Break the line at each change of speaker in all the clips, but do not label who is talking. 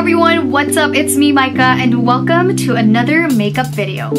everyone, what's up? It's me, Micah, and welcome to another makeup video.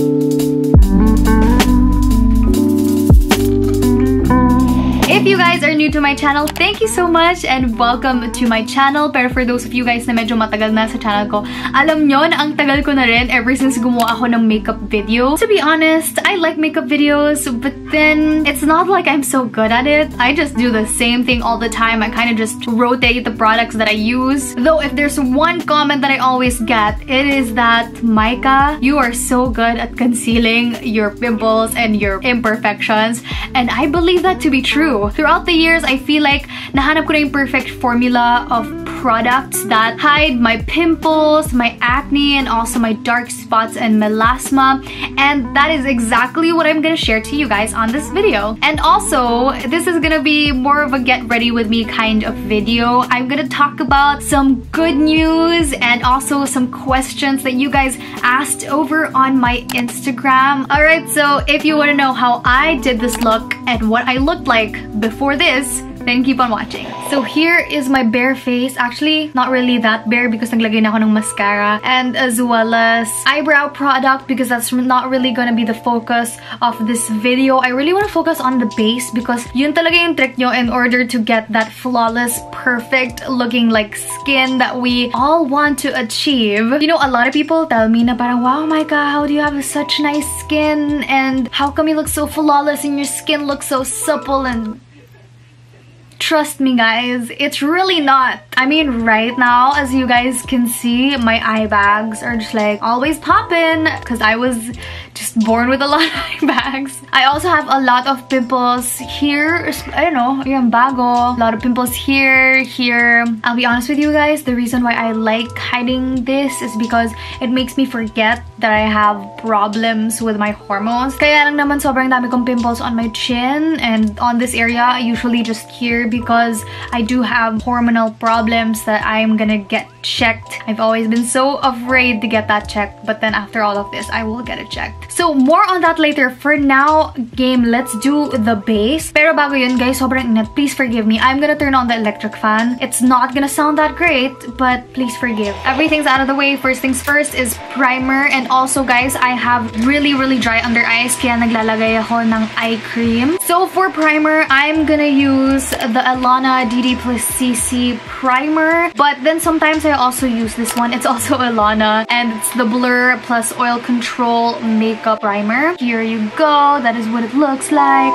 If you guys are new to my channel, thank you so much and welcome to my channel. Pero for those of you guys na medyo matagal na sa channel ko, alam nyo na ang tagal ko na rin ever since gumawa ako ng makeup video. To be honest, I like makeup videos, but then it's not like I'm so good at it. I just do the same thing all the time. I kind of just rotate the products that I use. Though if there's one comment that I always get, it is that, Micah, you are so good at concealing your pimples and your imperfections. And I believe that to be true. Throughout the years, I feel like nahanap ko na yung perfect formula of products that hide my pimples, my acne, and also my dark spots and melasma. And that is exactly what I'm gonna share to you guys on this video. And also, this is gonna be more of a get ready with me kind of video. I'm gonna talk about some good news and also some questions that you guys asked over on my Instagram. Alright, so if you wanna know how I did this look and what I looked like before this, then keep on watching. So here is my bare face. Actually, not really that bare because naglagay na ako ng mascara, and as well as eyebrow product because that's not really gonna be the focus of this video. I really want to focus on the base because yun talaga yung trick nyo in order to get that flawless, perfect looking like skin that we all want to achieve. You know, a lot of people tell me na parang, wow, Micah, how do you have such nice skin? And how come you look so flawless and your skin looks so supple? And trust me guys, it's really not. I mean, right now, as you guys can see, my eye bags are just like always popping because I was just born with a lot of eye bags. I also have a lot of pimples here. I don't know, yung bago. A lot of pimples here. I'll be honest with you guys, the reason why I like hiding this is because it makes me forget that I have problems with my hormones. Kaya lang naman sobrang dami kong pimples on my chin and on this area, usually just here, because I do have hormonal problems that I'm gonna get checked. I've always been so afraid to get that checked, but then after all of this, I will get it checked. So more on that later. For now, game, let's do the base. Pero bago yun guys, sobrang init. Please forgive me. I'm gonna turn on the electric fan. It's not gonna sound that great, but please forgive. Everything's out of the way. First things first is primer. And also guys, I have really dry under eyes, kaya naglalagay ako ng eye cream. So for primer, I'm gonna use the Alana dd+cc primer, but then sometimes I also use this one. It's also Alana, and it's the Blur plus Oil Control Makeup Primer. Here you go. That is what it looks like.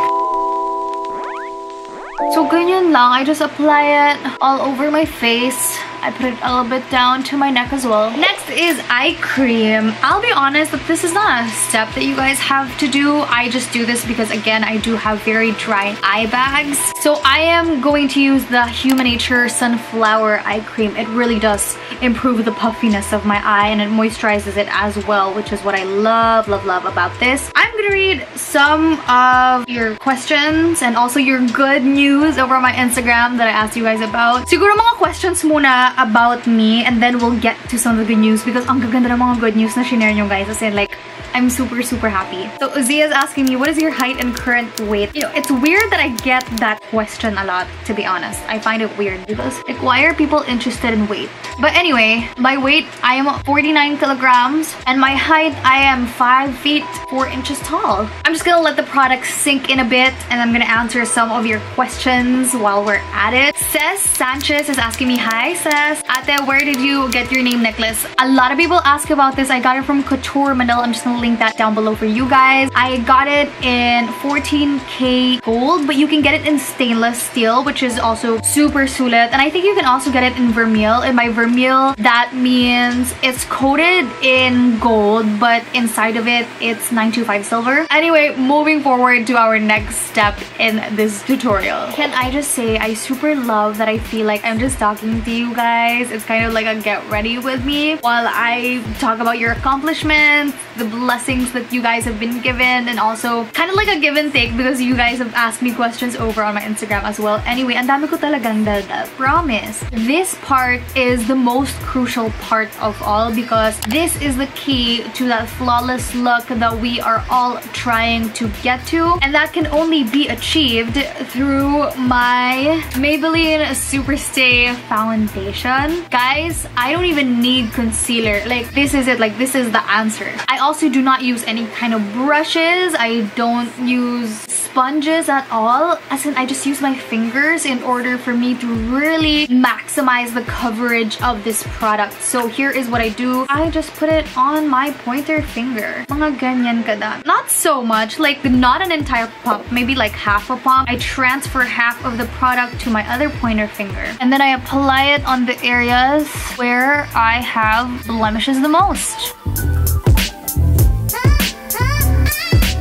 So ganyan lang. I just apply it all over my face. I put it a little bit down to my neck as well. Next is eye cream. I'll be honest that this is not a step that you guys have to do. I just do this because, again, I do have very dry eye bags. So I am going to use the Human Nature Sunflower Eye Cream. It really does improve the puffiness of my eye and it moisturizes it as well, which is what I love about this. I'm gonna read some of your questions and also your good news over on my Instagram that I asked you guys about. Siguro mga questions muna about me, and then we'll get to some of the good news because ang gaganda ng mga good news na shinare nyo guys. As in, like, I'm super happy. So Uzia is asking me, what is your height and current weight? You know, it's weird that I get that question a lot, to be honest. I find it weird because, like, why are people interested in weight? But anyway, my weight, I am 49 kilograms, and my height, I am 5 feet 4 inches tall. I'm just gonna let the product sink in a bit, and I'm gonna answer some of your questions while we're at it. Cez Sanchez is asking me, hi Cez, Ate, where did you get your name necklace? A lot of people ask about this. I got it from Couture Manila. I'm just gonna link that down below for you guys. I got it in 14K gold, but you can get it in stainless steel, which is also super sulit. And I think you can also get it in vermeil. In my vermeil, that means it's coated in gold, but inside of it, it's 925 silver. Anyway, moving forward to our next step in this tutorial. Can I just say, I super love that I feel like I'm just talking to you guys. It's kind of like a get ready with me while I talk about your accomplishments, the blessings that you guys have been given, and also kind of like a give and take because you guys have asked me questions over on my Instagram as well. Anyway, ang dami ko talagang daldal. Promise. This part is the most crucial part of all because this is the key to that flawless look that we are all trying to get to, and that can only be achieved through my Maybelline Superstay foundation. Guys, I don't even need concealer. Like, this is it. Like, this is the answer. I also do not use any kind of brushes. I don't use sponges at all. As in, I just use my fingers in order for me to really maximize the coverage of this product. So here is what I do. I just put it on my pointer finger. Mga ganyan kada. Not so much, like not an entire pump, maybe like half a pump. I transfer half of the product to my other pointer finger. And then I apply it on the areas where I have blemishes the most.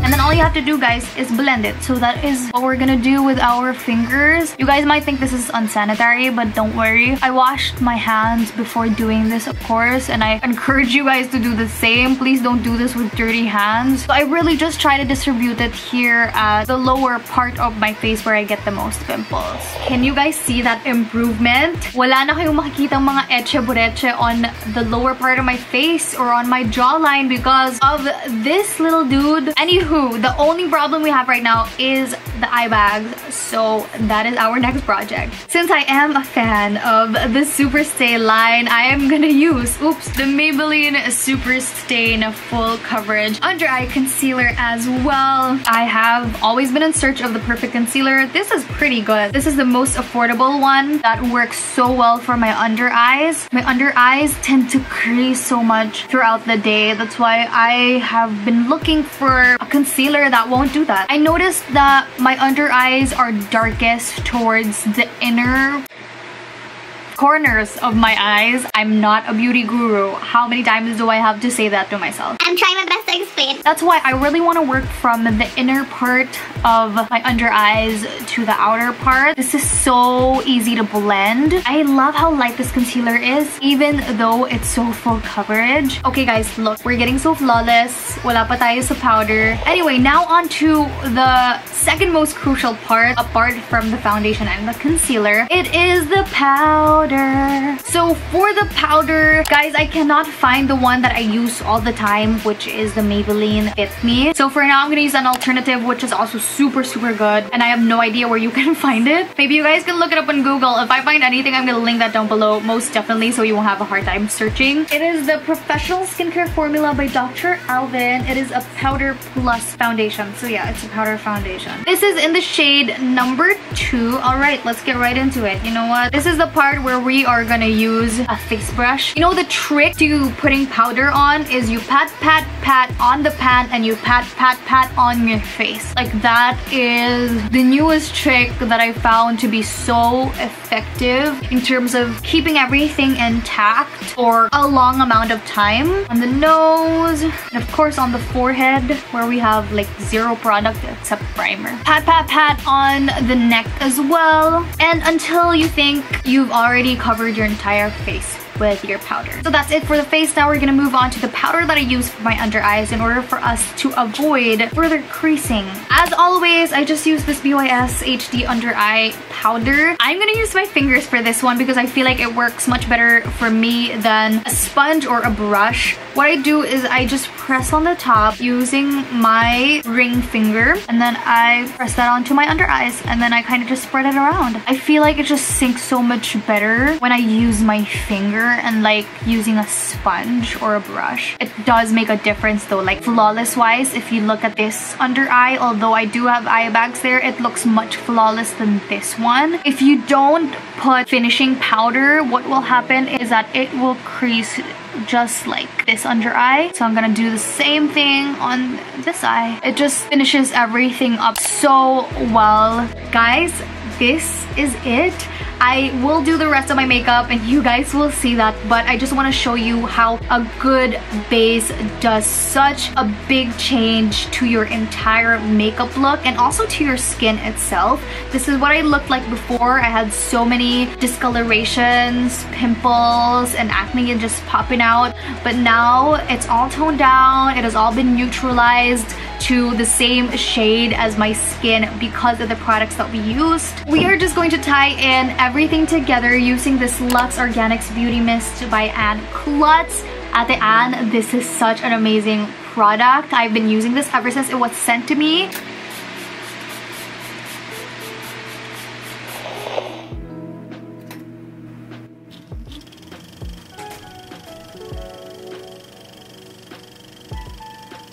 And then all you have to do, guys, is blend it. So that is what we're gonna do with our fingers. You guys might think this is unsanitary, but don't worry. I washed my hands before doing this, of course, and I encourage you guys to do the same. Please don't do this with dirty hands. So I really just try to distribute it here at the lower part of my face where I get the most pimples. Can you guys see that improvement? Wala na kayong makikitang mga etche-bureche on the lower part of my face or on my jawline because of this little dude. Anywho, the only problem we have right now is the eye bags, so that is our next project. Since I am a fan of the Superstay line, I am gonna use, the Maybelline Superstay Full Coverage Under Eye Concealer as well. I have always been in search of the perfect concealer. This is pretty good. This is the most affordable one that works so well for my under eyes. My under eyes tend to crease so much throughout the day. That's why I have been looking for a concealer that won't do that. I noticed that my under eyes are darkest towards the inner corners of my eyes. I'm not a beauty guru. How many times do I have to say that to myself?
I'm trying my best to explain.
That's why I really want to work from the inner part of my under eyes to the outer part. This is so easy to blend. I love how light this concealer is, even though it's so full coverage. Okay guys, look, we're getting so flawless. Wala pa tayo sa powder. Anyway, now on to the second most crucial part, apart from the foundation and the concealer. It is the powder. So for the powder, guys, I cannot find the one that I use all the time, which is the Maybelline Fit Me. So for now, I'm gonna use an alternative, which is also super good, and I have no idea where you can find it. Maybe you guys can look it up on Google. If I find anything, I'm gonna link that down below, most definitely, so you won't have a hard time searching. It is the Professional Skincare Formula by Dr. Alvin. It is a powder plus foundation. So yeah, it's a powder foundation. This is in the shade number 2. All right, let's get right into it. You know what? This is the part where we are gonna use a face brush. You know, the trick to putting powder on is you pat on the pan and you pat on your face. Like, that is the newest trick that I found to be so effective in terms of keeping everything intact for a long amount of time. On the nose, and of course on the forehead where we have like zero product except primer. Pat on the neck as well, and until you think you've already covered your entire face with your powder. So that's it for the face. Now we're gonna move on to the powder that I use for my under eyes in order for us to avoid further creasing. As always, I just use this BYS HD Under Eye Powder. I'm gonna use my fingers for this one because I feel like it works much better for me than a sponge or a brush. What I do is I just press on the top using my ring finger, and then I press that onto my under eyes, and then I kind of just spread it around. I feel like it just sinks so much better when I use my finger and like using a sponge or a brush. It does make a difference though, like flawless wise. If you look at this under eye, although I do have eye bags there, it looks much flawless than this one. If you don't put finishing powder, what will happen is that it will crease just like this under eye. So I'm gonna do the same thing on this eye. It just finishes everything up so well. Guys, this is it. I will do the rest of my makeup and you guys will see that, but I just want to show you how a good base does such a big change to your entire makeup look and also to your skin itself. This is what I looked like before. I had so many discolorations, pimples, and acne and just popping out, but now it's all toned down. It has all been neutralized to the same shade as my skin because of the products that we used. We are just going to tie in everything together using this Luxe Organics Beauty Mist by Anne Klutz. Ate Anne, this is such an amazing product. I've been using this ever since it was sent to me.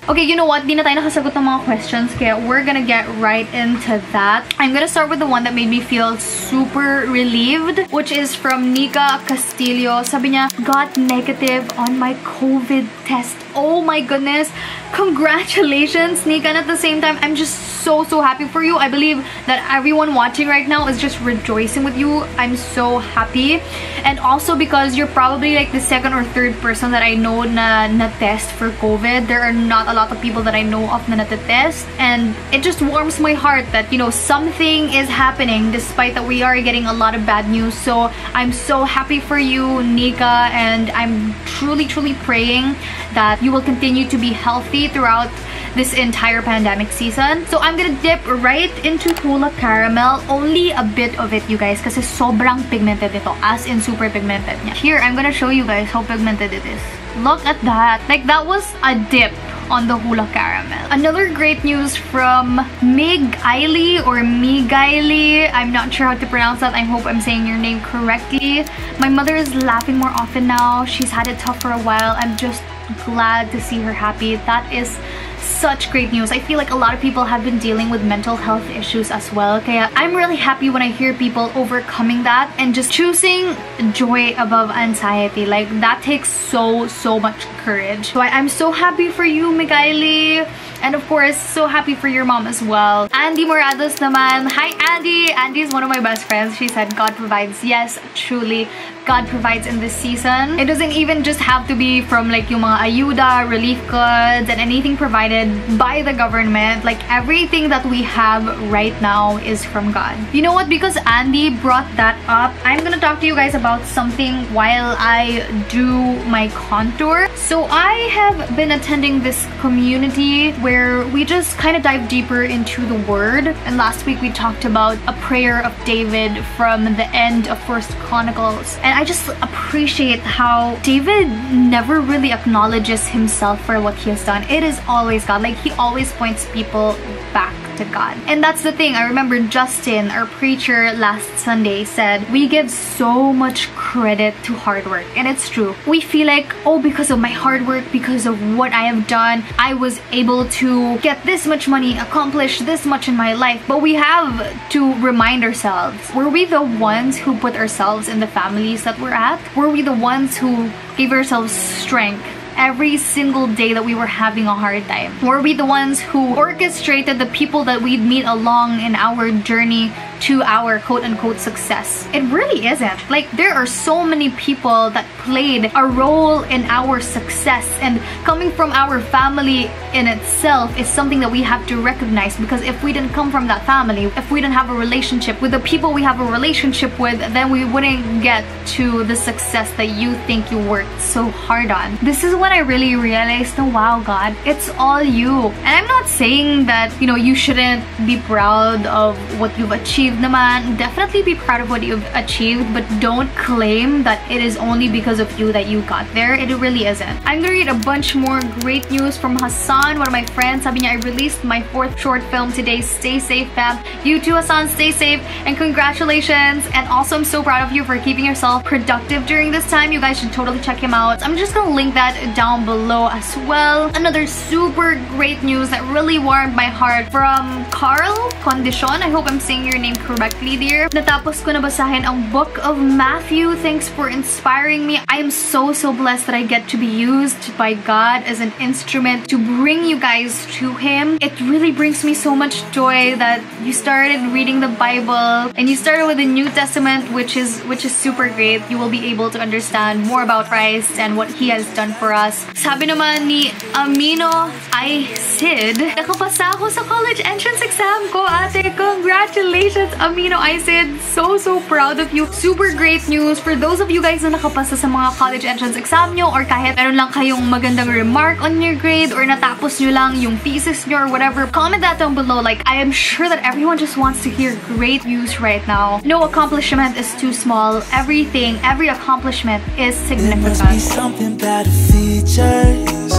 Okay, you know what? Di na tayo nakasagot ng mga questions, kaya we're gonna get right into that. I'm gonna start with the one that made me feel super relieved, which is from Nika Castillo. Sabi niya, got negative on my COVID test. Oh my goodness! Congratulations, Nika! And at the same time, I'm just so happy for you. I believe that everyone watching right now is just rejoicing with you. I'm so happy. And also because you're probably like the second or third person that I know na test for COVID. There are not a lot of people that I know of na test, and it just warms my heart that, you know, something is happening despite that we are getting a lot of bad news. So I'm so happy for you, Nika, and I'm truly praying that you will continue to be healthy throughout this entire pandemic season. So I'm gonna dip right into Hula Caramel. Only a bit of it, you guys, kasi sobrang pigmented ito, as in super pigmented niya. Here, I'm gonna show you guys how pigmented it is. Look at that. Like, that was a dip on the Hula Caramel. Another great news from Migaili or Migaili. I'm not sure how to pronounce that. I hope I'm saying your name correctly. My mother is laughing more often now. She's had it tough for a while. I'm just glad to see her happy. That is such great news. I feel like a lot of people have been dealing with mental health issues as well. Kaya I'm really happy when I hear people overcoming that and just choosing joy above anxiety. Like, that takes so much courage. So I'm so happy for you, Migaili. And of course, so happy for your mom as well. Andy Morados naman. Hi, Andy! Andy is one of my best friends. She said, God provides. Yes, truly, God provides in this season. It doesn't even just have to be from like yung mga ayuda, relief goods, and anything provided by the government. Like, everything that we have right now is from God. You know what? Because Andy brought that up, I'm gonna talk to you guys about something while I do my contour. So I have been attending this community where we just kind of dive deeper into the word. And last week we talked about a prayer of David from the end of 1 Chronicles. And I just appreciate how David never really acknowledges himself for what he has done. It is always God. Like, he always points people back to God. And that's the thing. I remember Justin, our preacher last Sunday, said we give so much credit to hard work. And it's true. We feel like, oh, because of my hard work, because of what I have done, I was able to get this much money, accomplish this much in my life. But we have to remind ourselves, were we the ones who put ourselves in the families that we're at? Were we the ones who gave ourselves strength every single day that we were having a hard time? Were we the ones who orchestrated the people that we'd meet along in our journey to our quote-unquote success? It really isn't. Like, there are so many people that played a role in our success, and coming from our family in itself is something that we have to recognize, because if we didn't come from that family, if we didn't have a relationship with the people we have a relationship with, then we wouldn't get to the success that you think you worked so hard on. This is when I really realized, oh wow, God, it's all you. And I'm not saying that, you know, you shouldn't be proud of what you've achieved naman. Definitely be proud of what you've achieved, but don't claim that it is only because of you that you got there. It really isn't. I'm gonna read a bunch more great news from Hassan, one of my friends. Sabi niya, I released my 4th short film today. Stay safe, fam. You too, Hassan. Stay safe and congratulations. And also, I'm so proud of you for keeping yourself productive during this time. You guys should totally check him out. I'm just gonna link that down below as well. Another super great news that really warmed my heart from Carl Condicion. I hope I'm saying your name mind correctly, dear. Natapos ko na basahin ang Book of Matthew. Thanks for inspiring me. I am so blessed that I get to be used by God as an instrument to bring you guys to Him. It really brings me so much joy that you started reading the Bible and you started with the New Testament, which is super great. You will be able to understand more about Christ and what He has done for us. Sabi naman ni Amino, I Sid, nakapasa ako sa college entrance exam ko, ate. Congratulations, Amino I Sid. So proud of you. Super great news for those of you guys na nakapasa sa mga college entrance exam nyo, or kahit meron lang kayong magandang remark on your grade, or natapos nyo lang yung thesis nyo or whatever. Comment that down below. Like, I am sure that everyone just wants to hear great news right now. No accomplishment is too small. Everything, every accomplishment is significant.
There must be something about the features.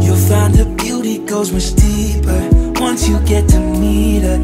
You'll find her beauty goes much deeper once you get to meet her.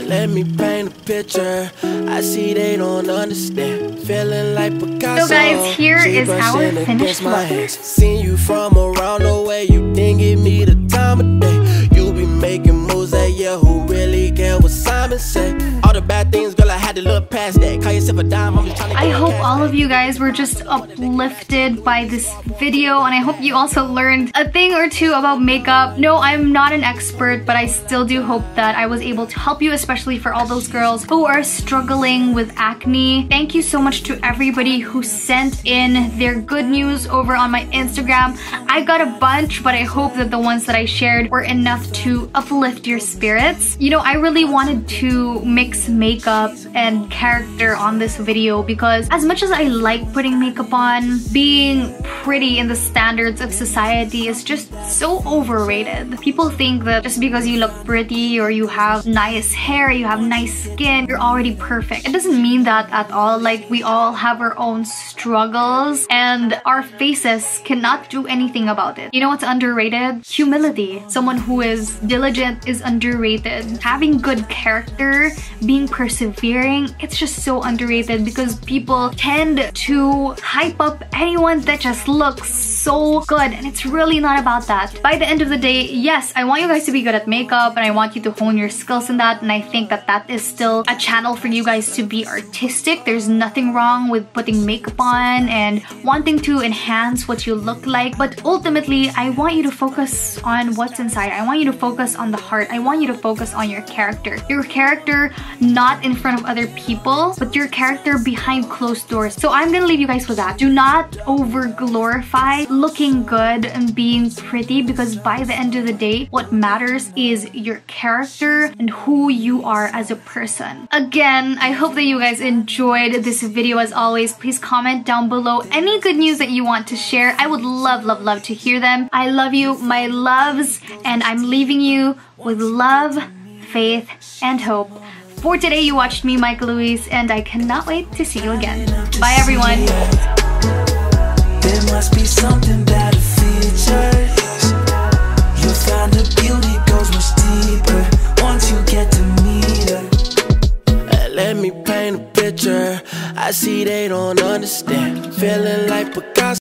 Let me paint a picture. I see they don't understand. Feeling like Picasso.
So guys, here is our finished look.
Seen you from around the way. You didn't give me the time of day. You be making moves that who really care what Simon said? All the bad things, girl, I had to look past that. Call yourself a dime, I'm just trying to
I hope all of you guys were just uplifted by this video, and I hope you also learned a thing or two about makeup. No, I'm not an expert, but I still do hope that I was able to help you, especially for all those girls who are struggling with acne. Thank you so much to everybody who sent in their good news over on my Instagram. I got a bunch, but I hope that the ones that I shared were enough to uplift your spirits. You know, I really wanted to mix makeup and character on this video because as much as I like putting makeup on, being pretty in the standards of society is just so overrated. People think that just because you look pretty or you have nice hair, you have nice skin, you're already perfect. It doesn't mean that at all. Like, we all have our own struggles and our faces cannot do anything about it. You know what's underrated? Humility. Someone who is diligent is underrated. Having good character, being persevering, it's just so underrated because people tend to hype up anyone that just looks so good, and it's really not about that. By the end of the day, yes, I want you guys to be good at makeup and I want you to hone your skills in that, and I think that that is still a channel for you guys to be artistic. There's nothing wrong with putting makeup on and wanting to enhance what you look like, but ultimately, I want you to focus on what's inside. I want you to focus on the heart. I want you to focus on your character. Your character not in front of other people, but your character behind closed doors. So I'm gonna leave you guys with that. Do not over glorify looking good and being pretty, because by the end of the day, what matters is your character and who you are as a person. Again, I hope that you guys enjoyed this video. As always, please comment down below any good news that you want to share. I would love to hear them. I love you, my loves, and I'm leaving you with love, faith, and hope. For today, you watched me, Micah Louisse, and I cannot wait to see you again. Bye, everyone.
There must be something about the features. You'll find the beauty goes much deeper once you get to meet her. Let me paint a picture. I see they don't understand. Feeling like Picasso.